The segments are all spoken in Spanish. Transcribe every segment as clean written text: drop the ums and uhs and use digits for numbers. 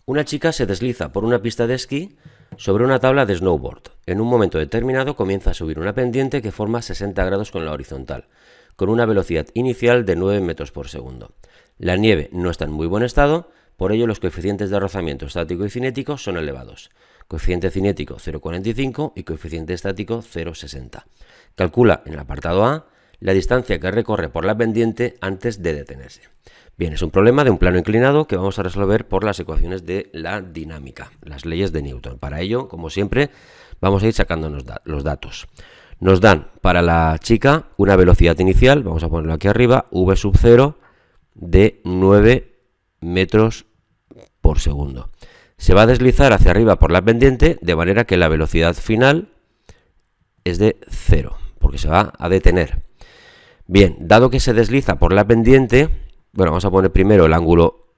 Una chica se desliza por una pista de esquí sobre una tabla de snowboard. En un momento determinado comienza a subir una pendiente que forma 60 grados con la horizontal, con una velocidad inicial de 9 metros por segundo. La nieve no está en muy buen estado, por ello los coeficientes de rozamiento estático y cinético son elevados. Coeficiente cinético 0,45 y coeficiente estático 0,60. Calcula en el apartado A la distancia que recorre por la pendiente antes de detenerse. Bien, es un problema de un plano inclinado que vamos a resolver por las ecuaciones de la dinámica, las leyes de Newton. Para ello, como siempre, vamos a ir sacándonos los datos. Nos dan para la chica una velocidad inicial, vamos a ponerlo aquí arriba, v sub 0 de 9 metros por segundo. Se va a deslizar hacia arriba por la pendiente de manera que la velocidad final es de 0, porque se va a detener. Bien, dado que se desliza por la pendiente, bueno, vamos a poner primero el ángulo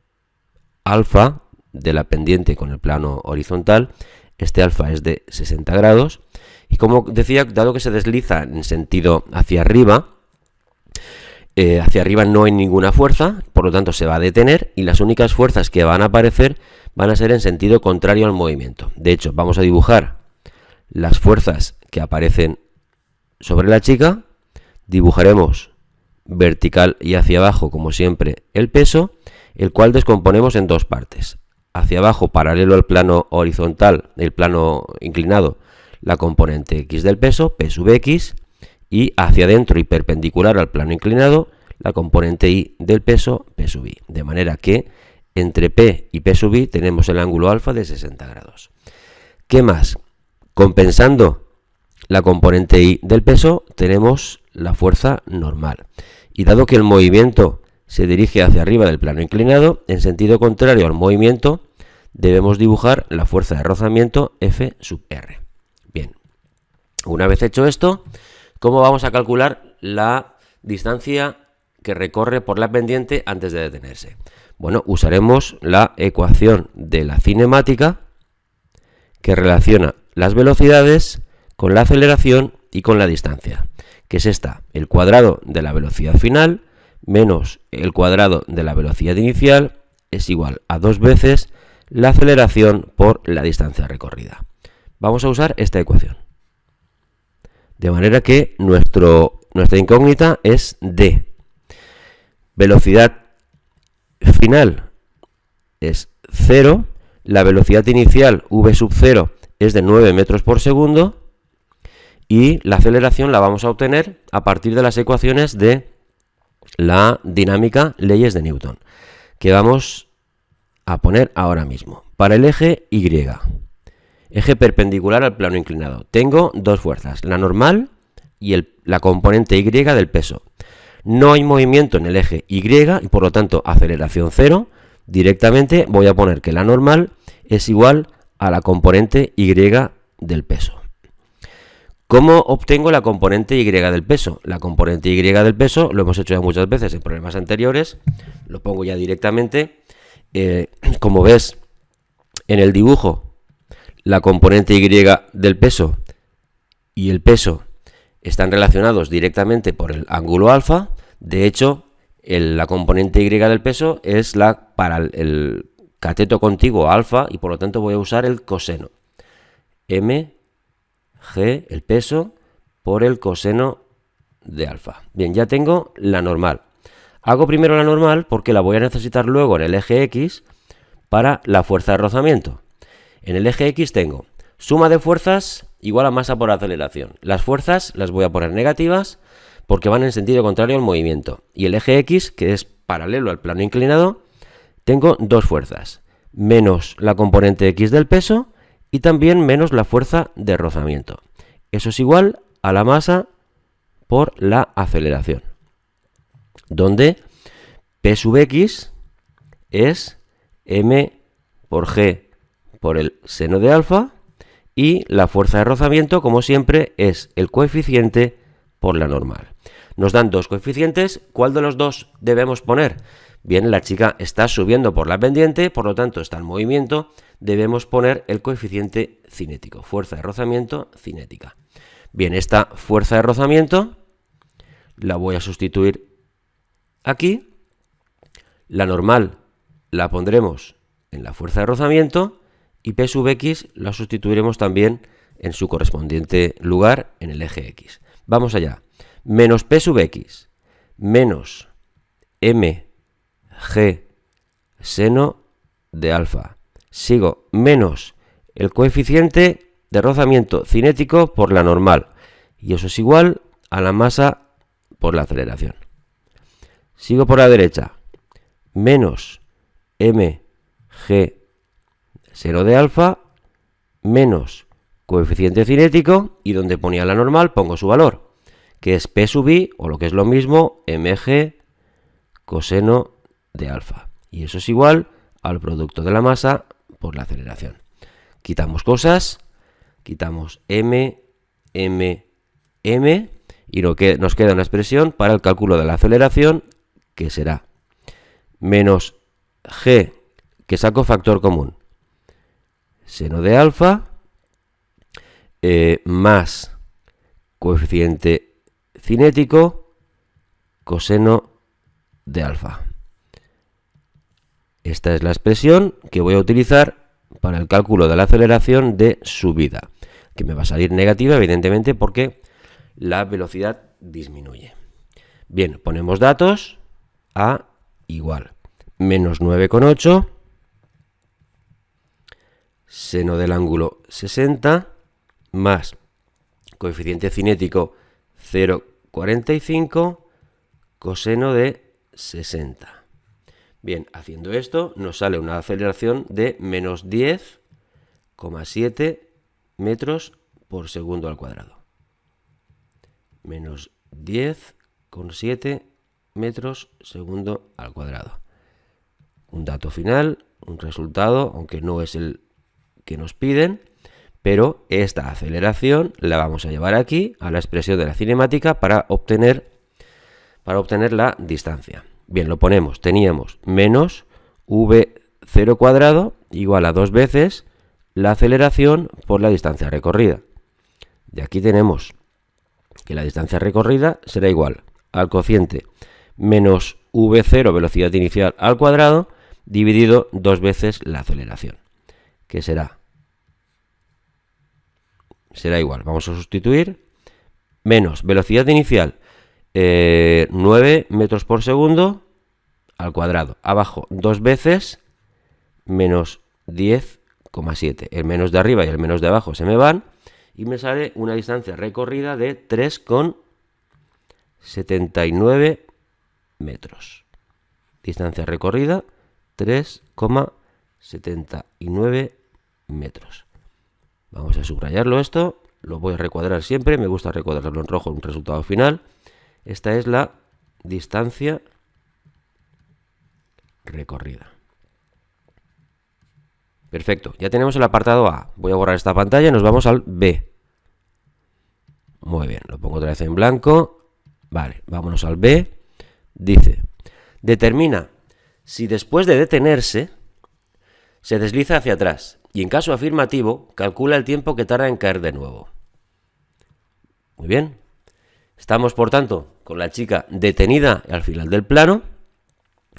alfa de la pendiente con el plano horizontal. Este alfa es de 60 grados. Y como decía, dado que se desliza en sentido hacia arriba no hay ninguna fuerza, por lo tanto se va a detener y las únicas fuerzas que van a aparecer van a ser en sentido contrario al movimiento. De hecho, vamos a dibujar las fuerzas que aparecen sobre la chica. Dibujaremos vertical y hacia abajo, como siempre, el peso, el cual descomponemos en dos partes. Hacia abajo, paralelo al plano horizontal, el plano inclinado, la componente x del peso, p sub x, y hacia adentro y perpendicular al plano inclinado, la componente y del peso, p sub y. De manera que entre p y p sub y tenemos el ángulo alfa de 60 grados. ¿Qué más? Compensando la componente y del peso, tenemos la fuerza normal. Y dado que el movimiento se dirige hacia arriba del plano inclinado, en sentido contrario al movimiento, debemos dibujar la fuerza de rozamiento F sub R. Bien, una vez hecho esto, ¿cómo vamos a calcular la distancia que recorre por la pendiente antes de detenerse? Bueno, usaremos la ecuación de la cinemática que relaciona las velocidades con la aceleración y con la distancia, que es esta: el cuadrado de la velocidad final menos el cuadrado de la velocidad inicial es igual a 2 veces la aceleración por la distancia recorrida. Vamos a usar esta ecuación. De manera que nuestra incógnita es d. Velocidad final es 0, la velocidad inicial v sub 0 es de 9 metros por segundo, y la aceleración la vamos a obtener a partir de las ecuaciones de la dinámica, leyes de Newton, que vamos a poner ahora mismo. Para el eje Y, eje perpendicular al plano inclinado, tengo dos fuerzas, la normal y la componente Y del peso. No hay movimiento en el eje Y y por lo tanto aceleración 0. Directamente voy a poner que la normal es igual a la componente Y del peso. ¿Cómo obtengo la componente Y del peso? La componente Y del peso lo hemos hecho ya muchas veces en problemas anteriores. Lo pongo ya directamente. Como ves en el dibujo, la componente Y del peso y el peso están relacionados directamente por el ángulo alfa. De hecho, la componente Y del peso es para el cateto contiguo alfa, y por lo tanto voy a usar el coseno. mg, el peso, por el coseno de alfa. Bien, ya tengo la normal. Hago primero la normal porque la voy a necesitar luego en el eje X para la fuerza de rozamiento. En el eje X tengo suma de fuerzas igual a masa por aceleración. Las fuerzas las voy a poner negativas porque van en sentido contrario al movimiento. Y el eje X, que es paralelo al plano inclinado, tengo dos fuerzas, menos la componente X del peso y también menos la fuerza de rozamiento. Eso es igual a la masa por la aceleración, donde P sub X es m por g por el seno de alfa, y la fuerza de rozamiento, como siempre, es el coeficiente por la normal. Nos dan dos coeficientes. ¿Cuál de los dos debemos poner? Bien, la chica está subiendo por la pendiente, por lo tanto está en movimiento. Debemos poner el coeficiente cinético, fuerza de rozamiento cinética. Bien, esta fuerza de rozamiento la voy a sustituir aquí. La normal la pondremos en la fuerza de rozamiento y P sub X la sustituiremos también en su correspondiente lugar en el eje X. Vamos allá. Menos P sub X menos mg seno de alfa. Sigo menos el coeficiente de rozamiento cinético por la normal. Y eso es igual a la masa por la aceleración. Sigo por la derecha. Menos mg seno de alfa menos coeficiente cinético, y donde ponía la normal pongo su valor, que es P sub I, o lo que es lo mismo, mg coseno de alfa. Y eso es igual al producto de la masa por la aceleración. Quitamos cosas, quitamos m, y nos queda una expresión para el cálculo de la aceleración, que será menos g, que saco factor común, seno de alfa, más coeficiente cinético coseno de alfa. Esta es la expresión que voy a utilizar para el cálculo de la aceleración de subida, que me va a salir negativa, evidentemente, porque la velocidad disminuye. Bien, ponemos datos. A igual menos 9,8 seno del ángulo 60 más coeficiente cinético 0,45 coseno de 60. Bien, haciendo esto nos sale una aceleración de menos 10,7 metros por segundo al cuadrado. Menos 10,7 metros segundo al cuadrado. Un dato final, un resultado, aunque no es el que nos piden, pero esta aceleración la vamos a llevar aquí a la expresión de la cinemática para obtener la distancia. Bien, lo ponemos. Teníamos menos v0 cuadrado igual a 2 veces la aceleración por la distancia recorrida. Y aquí tenemos que la distancia recorrida será igual al cociente menos v0 velocidad inicial al cuadrado dividido 2 veces la aceleración, que será igual, vamos a sustituir, menos velocidad inicial 9 metros por segundo al cuadrado, abajo 2 veces menos 10,7, el menos de arriba y el menos de abajo se me van y me sale una distancia recorrida de 3,79 metros. Distancia recorrida 3,79 metros. Vamos a subrayarlo esto, lo voy a recuadrar siempre, me gusta recuadrarlo en rojo en un resultado final. Esta es la distancia recorrida. Perfecto, ya tenemos el apartado A. Voy a borrar esta pantalla y nos vamos al B. Muy bien, lo pongo otra vez en blanco. Vale, vámonos al B. Dice, determina si después de detenerse se desliza hacia atrás y en caso afirmativo calcula el tiempo que tarda en caer de nuevo. Muy bien. Estamos, por tanto, con la chica detenida al final del plano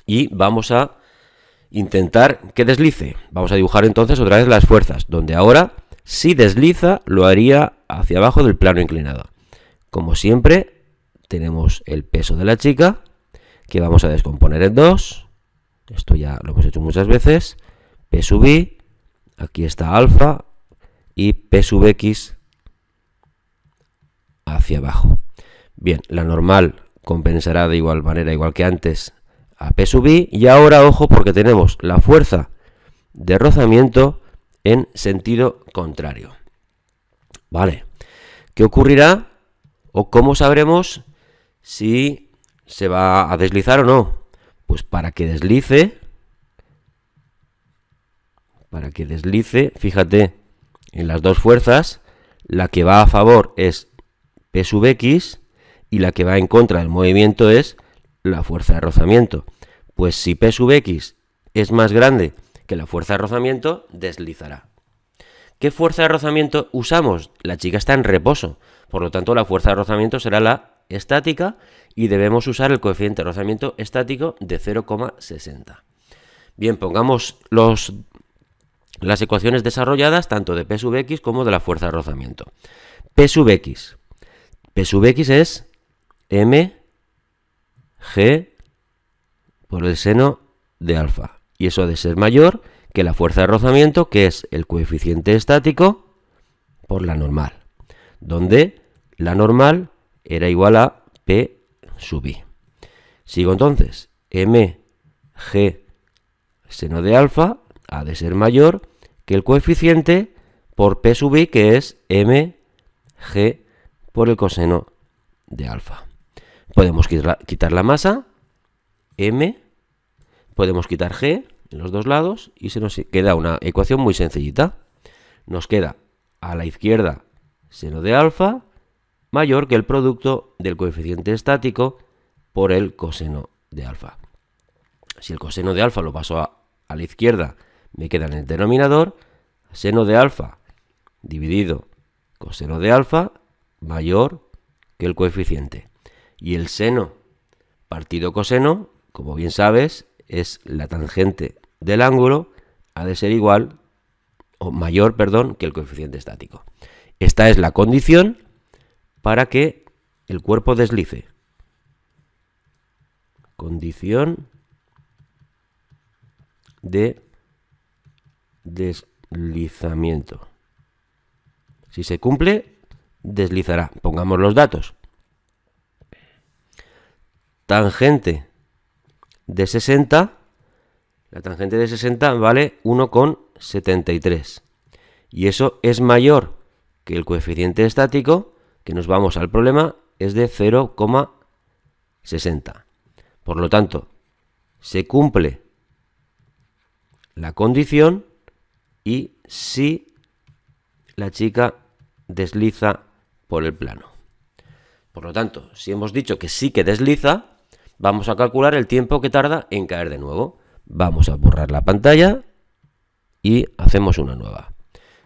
y vamos a intentar que deslice. Vamos a dibujar entonces otra vez las fuerzas, donde ahora, si desliza, lo haría hacia abajo del plano inclinado. Como siempre, tenemos el peso de la chica, que vamos a descomponer en dos. Esto ya lo hemos hecho muchas veces. P sub I, aquí está alfa, y P sub X hacia abajo. Bien, la normal compensará de igual manera, igual que antes, a P sub I, y ahora ojo porque tenemos la fuerza de rozamiento en sentido contrario. Vale, ¿qué ocurrirá o cómo sabremos si se va a deslizar o no? Pues para que deslice, fíjate en las dos fuerzas, la que va a favor es P sub X y la que va en contra del movimiento es la fuerza de rozamiento. Pues si P sub X es más grande que la fuerza de rozamiento, deslizará. ¿Qué fuerza de rozamiento usamos? La chica está en reposo, por lo tanto la fuerza de rozamiento será la estática y debemos usar el coeficiente de rozamiento estático de 0,60. Bien, pongamos las ecuaciones desarrolladas tanto de P sub X como de la fuerza de rozamiento. P sub X. P sub X es mg por el seno de alfa. Y eso ha de ser mayor que la fuerza de rozamiento, que es el coeficiente estático por la normal, donde la normal era igual a P sub I. Sigo entonces, mg seno de alfa ha de ser mayor que el coeficiente por P sub I, que es mg por el coseno de alfa. Podemos quitar la masa, m, podemos quitar g en los dos lados y se nos queda una ecuación muy sencillita. Nos queda a la izquierda seno de alfa mayor que el producto del coeficiente estático por el coseno de alfa. Si el coseno de alfa lo paso a la izquierda, me queda en el denominador seno de alfa dividido coseno de alfa mayor que el coeficiente. Y el seno partido coseno, como bien sabes, es la tangente del ángulo, ha de ser igual o mayor, perdón, que el coeficiente estático. Esta es la condición para que el cuerpo deslice. Condición de deslizamiento. Si se cumple, deslizará. Pongamos los datos. Tangente de 60, la tangente de 60 vale 1,73. Y eso es mayor que el coeficiente estático, que nos vamos al problema, es de 0,60. Por lo tanto, se cumple la condición y si la chica desliza por el plano. Por lo tanto, si hemos dicho que sí que desliza, vamos a calcular el tiempo que tarda en caer de nuevo. Vamos a borrar la pantalla y hacemos una nueva.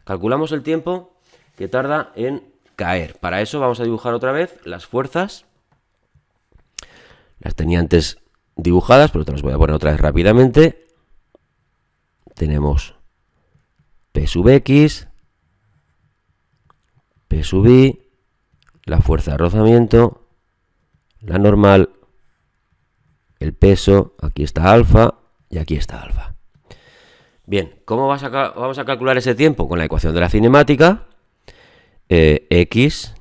Calculamos el tiempo que tarda en caer. Para eso vamos a dibujar otra vez las fuerzas. Las tenía antes dibujadas, pero te las voy a poner otra vez rápidamente. Tenemos P sub X, P sub I, la fuerza de rozamiento, la normal, el peso, aquí está alfa y aquí está alfa. Bien, ¿cómo vamos a calcular ese tiempo? Con la ecuación de la cinemática, x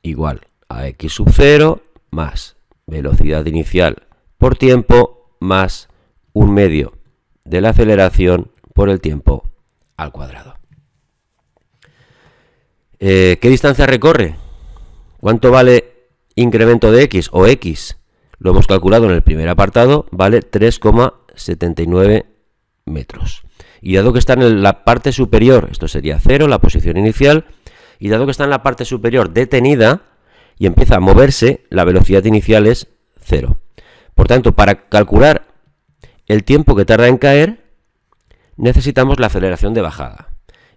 igual a x sub 0 más velocidad inicial por tiempo más 1/2 de la aceleración por el tiempo al cuadrado. ¿Qué distancia recorre? ¿Cuánto vale incremento de x o x? Lo hemos calculado en el primer apartado, vale 3,79 metros. Y dado que está en la parte superior, esto sería 0, la posición inicial, y dado que está en la parte superior detenida y empieza a moverse, la velocidad inicial es 0. Por tanto, para calcular el tiempo que tarda en caer, necesitamos la aceleración de bajada.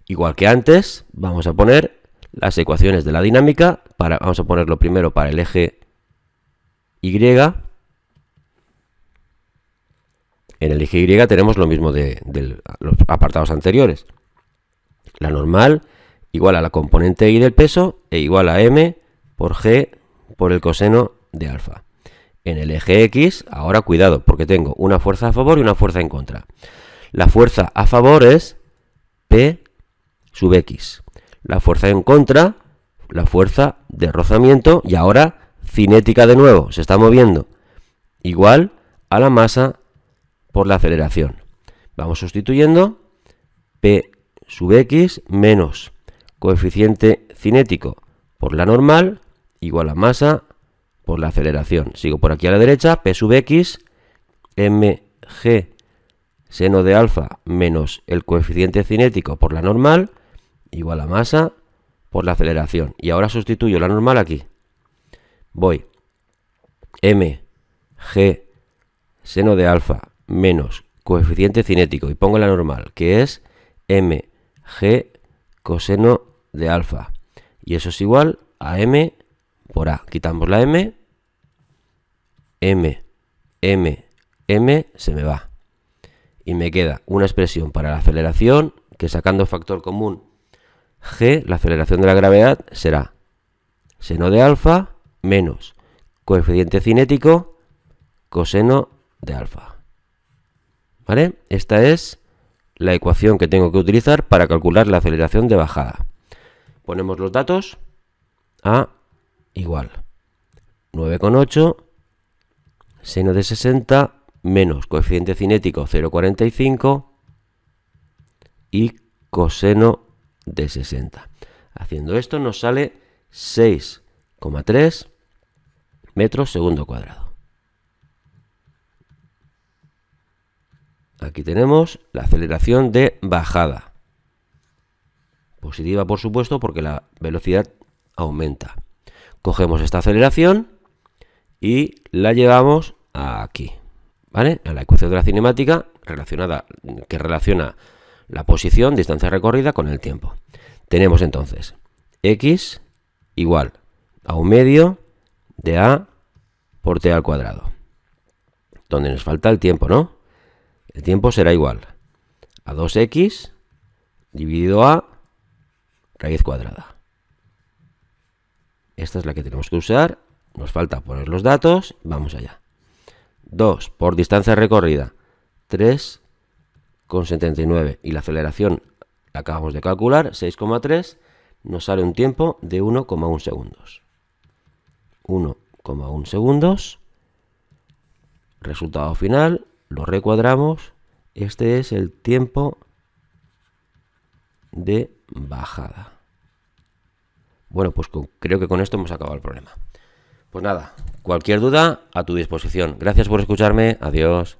Igual que antes, vamos a poner las ecuaciones de la dinámica, vamos a ponerlo primero para el eje Y. En el eje Y tenemos lo mismo de los apartados anteriores. La normal igual a la componente Y del peso e igual a m por g por el coseno de alfa. En el eje X, ahora cuidado, porque tengo una fuerza a favor y una fuerza en contra. La fuerza a favor es P sub X. La fuerza en contra, la fuerza de rozamiento, y ahora cinética de nuevo, se está moviendo, igual a la masa por la aceleración. Vamos sustituyendo P sub X menos coeficiente cinético por la normal igual a masa por la aceleración. Sigo por aquí a la derecha, P sub X, mg seno de alfa menos el coeficiente cinético por la normal igual a masa por la aceleración. Y ahora sustituyo la normal aquí. Voy mg seno de alfa menos coeficiente cinético y pongo la normal, que es mg coseno de alfa. Y eso es igual a m por a. Quitamos la m, m se me va. Y me queda una expresión para la aceleración que, sacando factor común g, la aceleración de la gravedad será seno de alfa menos coeficiente cinético coseno de alfa. ¿Vale? Esta es la ecuación que tengo que utilizar para calcular la aceleración de bajada. Ponemos los datos. A igual 9,8 seno de 60 menos coeficiente cinético 0,45 y coseno de 60. Haciendo esto nos sale 6,3 metros segundo cuadrado. Aquí tenemos la aceleración de bajada. Positiva, por supuesto, porque la velocidad aumenta. Cogemos esta aceleración y la llevamos aquí, ¿vale? A la ecuación de la cinemática que relaciona la posición, distancia recorrida, con el tiempo. Tenemos entonces x igual a 1/2 de a por t al cuadrado, donde nos falta el tiempo, ¿no? El tiempo será igual a 2x dividido a raíz cuadrada. Esta es la que tenemos que usar. Nos falta poner los datos. Vamos allá. 2 por distancia recorrida, 3,79. Y la aceleración la acabamos de calcular, 6,3. Nos sale un tiempo de 1,1 segundos. 1,1 segundos. Resultado final. Lo recuadramos. Este es el tiempo de bajada. Bueno, pues creo que con esto hemos acabado el problema. Pues nada, cualquier duda a tu disposición. Gracias por escucharme. Adiós.